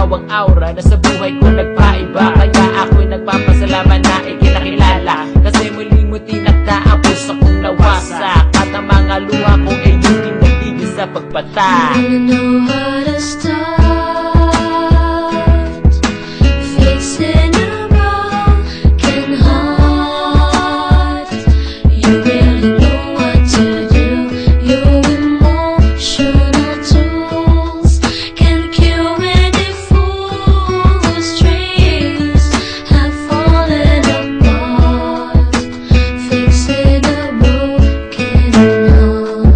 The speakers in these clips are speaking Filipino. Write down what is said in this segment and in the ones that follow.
ikaw ang aura na sa buhay ko nagpaiba. Kaya ako'y nagpapasalamat na ikinakilala, kasi muling mo tinakda ang puso kong nawasak, at ang mga luha ko ay hindi nagtigil sa pagpata. You know how to start, fixing a broken heart. You really know what to do. Your emotional tools can cure any fool whose dreams have fallen apart. Fixing a broken heart.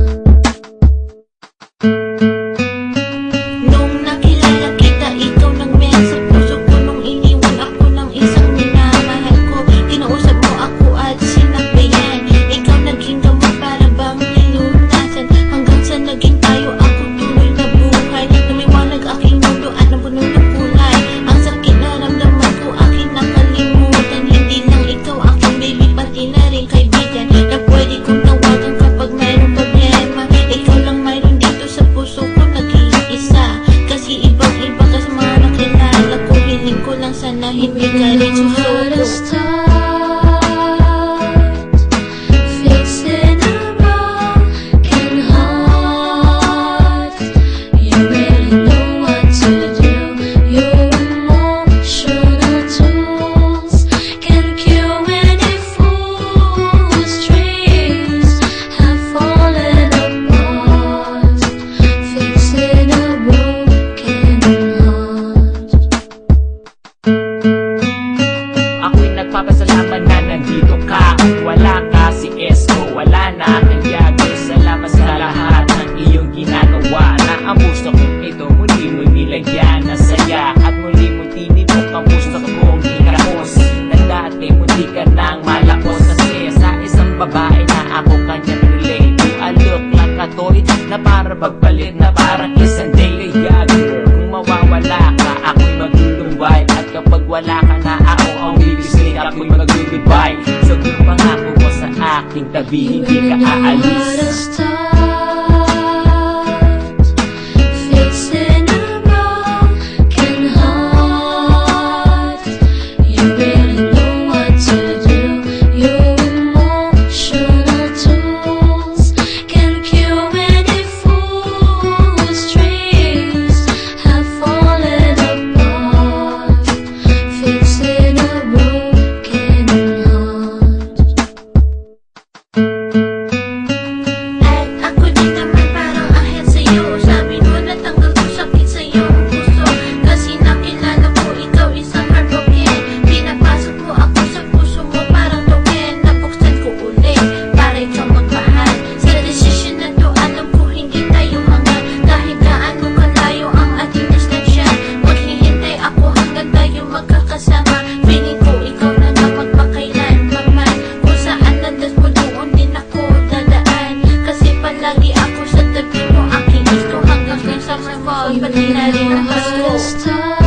Nung nakilala kita, ikaw nang meron sa puso ko. Nung iniwan ako ng isang minamahal ko, kinausap mo ako at sinabayan. Ikaw naging gamot para bang nilunasan, hanggang sa naging tayo ako tuloy na buhay. Lumiwanag aking mundo at napuno ng kulay. Ang sakit na ramdaman ko aking nakalimutan. Hindi lang ikaw aking baby, pati na rin kaibigan na pwede kong tawagan kapag mayroong problema. Ikaw lang mayroon dito sa puso ko, nag-iisa. Kasi ibang-iba ka sa mga nakilala ko. Hiling ko lang sana hindi ka rin susuko. Fixing a broken heart. You really know what to do. Your emotional tools can cure any fool whose dreams have fallen apart. Fixing a broken heart. Ako'y nagpapasalamat na nandito ka. Kung wala ka, si Esko wala na. Kaya salamat sa lahat ng iyong ginagawa, na ang puso kong ito muli mo nilagyan ng saya, at muli mo tinibok ang puso kong hinakos. Na dati muli ka nang malakos, kasi sa isang babae na ako kanya relate. To a look like a toy na para magpalit, na parang isang daily girl. Kung mawawala ka, ako'y maglulumbay, at kapag wala ka na, ako ang bibisig, ako'y mag-goodbye. So kung pangako mo sa aking tabi, hindi ka aalis. Fixing a broken heart. You really know what to do. Your emotional tools can cure any fool whose dreams have fallen apart. Fixing a broken heart. At ako din naman parang ahel sa'yo. Sabi mo natanggal ko sakit sa iyong puso, kasi nakilala ko ikaw isang heartbroken. Pinapasok mo ako sa puso mo parang token. Nabuksan ko ulit para ikaw magmahal. Sa desisyon na to, alam ko hindi tayo hanggang, kahit gaano kalayo ang ating distansya. Maghihintay ako hanggang tayo magkakasama. Feeling ko ikaw na nga magpakailanman. Kung saan landas mo, doon din ako dadaan. Kasi palagi ako sa tabi mo, aking gusto hanggang sa summer fall, pati na rin ang Pasko.